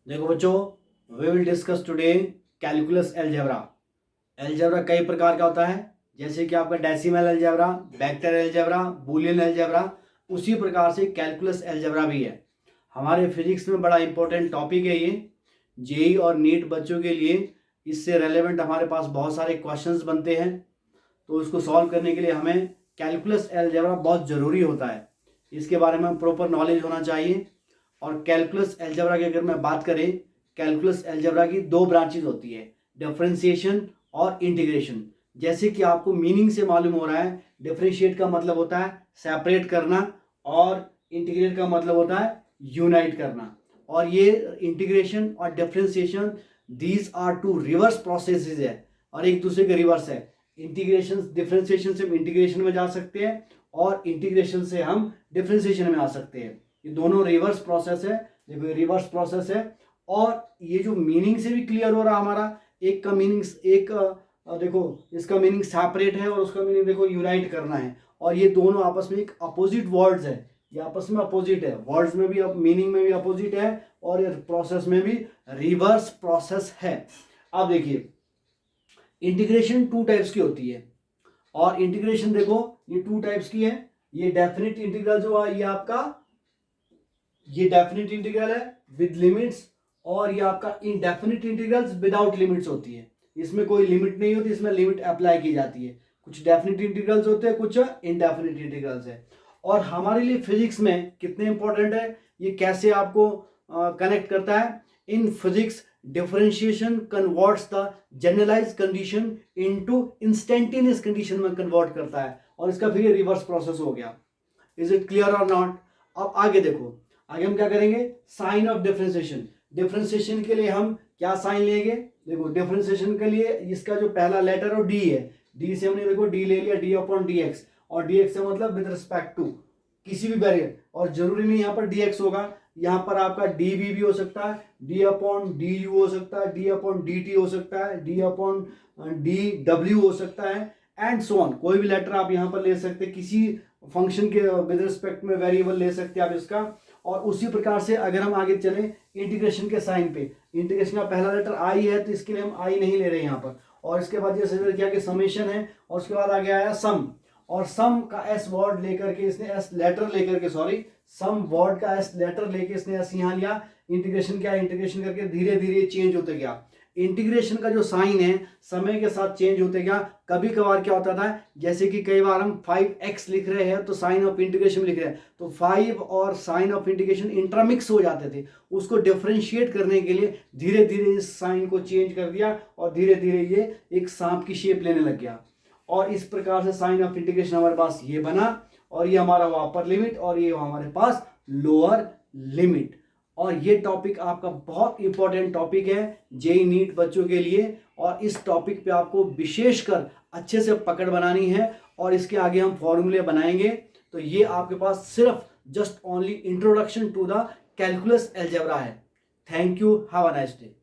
देखो बच्चों, we will discuss today calculus algebra. Algebra कई प्रकार का होता है, जैसे कि आपका decimal algebra, vector algebra, Boolean algebra. उसी प्रकार से कैलकुलस अलजेब्रा भी है। हमारे फिजिक्स में बड़ा इंपॉर्टेंट टॉपिक है ये। जेई और नीट बच्चों के लिए इससे रेलेवेंट हमारे पास बहुत सारे क्वेश्चंस बनते हैं, तो उसको सॉल्व करने के लिए हमें कैलकुलस अलजेब्रा बहुत ज़रूरी होता है। इसके बारे में प्रॉपर नॉलेज होना चाहिए। और कैलकुलस अलजेब्रा की अगर मैं बात करें, कैलकुलस अलजेब्रा की दो ब्रांचेज होती है, डिफरेंशिएशन और इंटीग्रेशन। जैसे कि आपको मीनिंग से मालूम हो रहा है, डिफरेंशिएट का मतलब होता है सेपरेट करना और इंटीग्रेट का मतलब होता है यूनाइट करना। और ये इंटीग्रेशन और differentiation, these are two reverse processes है और एक दूसरे के रिवर्स है। इंटीग्रेशन डिफरेंशिएशन से हम इंटीग्रेशन में जा सकते हैं और इंटीग्रेशन से हम डिफरेंशिएशन में आ सकते हैं। ये दोनों रिवर्स प्रोसेस है। देखो, रिवर्स प्रोसेस है। और ये जो मीनिंग से भी क्लियर हो रहा हमारा, एक का मीनिंग देखो, इसका मीनिंग सेपरेट है और उसका मीनिंग देखो यूनाइट करना है। और ये दोनों आपस में एक अपोजिट वर्ड्स है, ये आपस में अपोजिट है, वर्ड्स में भी, मीनिंग में भी अपोजिट है और प्रोसेस में भी रिवर्स प्रोसेस है। अब देखिए, इंटीग्रेशन टू टाइप्स की होती है। और इंटीग्रेशन देखो, ये टू टाइप्स की है। ये डेफिनेट इंटीग्रल जो है, ये डेफिनेट इंटीग्रल है विद लिमिट्स, और ये आपका इनडेफिनेट इंटीग्रल्स विदाउट लिमिट्स होती है। इसमें कोई लिमिट नहीं होती, इसमें लिमिट अप्लाई की जाती है। कुछ डेफिनेट इंटीग्रल्स होते हैं, कुछ इनडेफिनेट इंटीग्रल्स है। और हमारे लिए फिजिक्स में कितने इंपॉर्टेंट है, ये कैसे आपको कनेक्ट करता है। In physics, differentiation converts the generalize condition into instantaneous condition में कन्वर्ट करता है, और इसका फिर ये रिवर्स प्रोसेस हो गया। इज इट क्लियर और नॉट? अब आगे देखो, आगे हम क्या करेंगे, साइन ऑफ डिफरेंशिएशन। डिफरेंशिएशन के लिए हम क्या साइन लेंगे? देखो, डिफरेंशिएशन के लिए इसका जो पहला लेटर है डी है, डी से हमने देखो डी ले लिया, डी अपॉन डी एक्स। और डी एक्स से मतलब विद रिस्पेक्ट टू किसी भी वेरिएबल, और जरूरी नहीं यहाँ पर डी एक्स होगा, यहाँ पर आपका डी वी भी हो सकता है, डी अपॉन डी यू हो सकता है, डी अपॉन डी टी हो सकता है, डी अपॉन डी डब्ल्यू हो सकता है, एंड सो ऑन। कोई भी लेटर आप यहाँ पर ले सकते हैं, किसी फंक्शन के विद रिस्पेक्ट में वेरिएबल ले सकते हैं आप इसका। और उसी प्रकार से अगर हम आगे चलें इंटीग्रेशन के साइन पे, इंटीग्रेशन का पहला लेटर आई है तो इसके लिए हम आई नहीं ले रहे यहाँ पर। और इसके बाद जैसे क्या कि समेशन है, और उसके बाद आगे आया सम, और सम का एस वर्ड लेकर के इसने एस लेटर लेकर के, सॉरी, सम वर्ड का एस लेटर लेके इसने एस यहाँ लिया। इंटीग्रेशन क्या, इंटीग्रेशन करके धीरे धीरे चेंज होते गया। इंटीग्रेशन का जो साइन है समय के साथ चेंज होते गया। कभी कभार क्या होता था, जैसे कि कई बार हम 5x लिख रहे हैं तो साइन ऑफ इंटीग्रेशन लिख रहे हैं, तो 5 और साइन ऑफ इंटीग्रेशन इंटरमिक्स हो जाते थे। उसको डिफरेंशिएट करने के लिए धीरे धीरे इस साइन को चेंज कर दिया और धीरे धीरे ये एक सांप की शेप लेने लग गया। और इस प्रकार से साइन ऑफ इंटीग्रेशन हमारे पास ये बना, और ये हमारा अपर लिमिट और ये हमारे पास लोअर लिमिट। और ये टॉपिक आपका बहुत इंपॉर्टेंट टॉपिक है जेई नीट बच्चों के लिए, और इस टॉपिक पे आपको विशेषकर अच्छे से पकड़ बनानी है। और इसके आगे हम फॉर्मूले बनाएंगे। तो ये आपके पास सिर्फ just only introduction to the calculus algebra है। Thank you, have a nice day.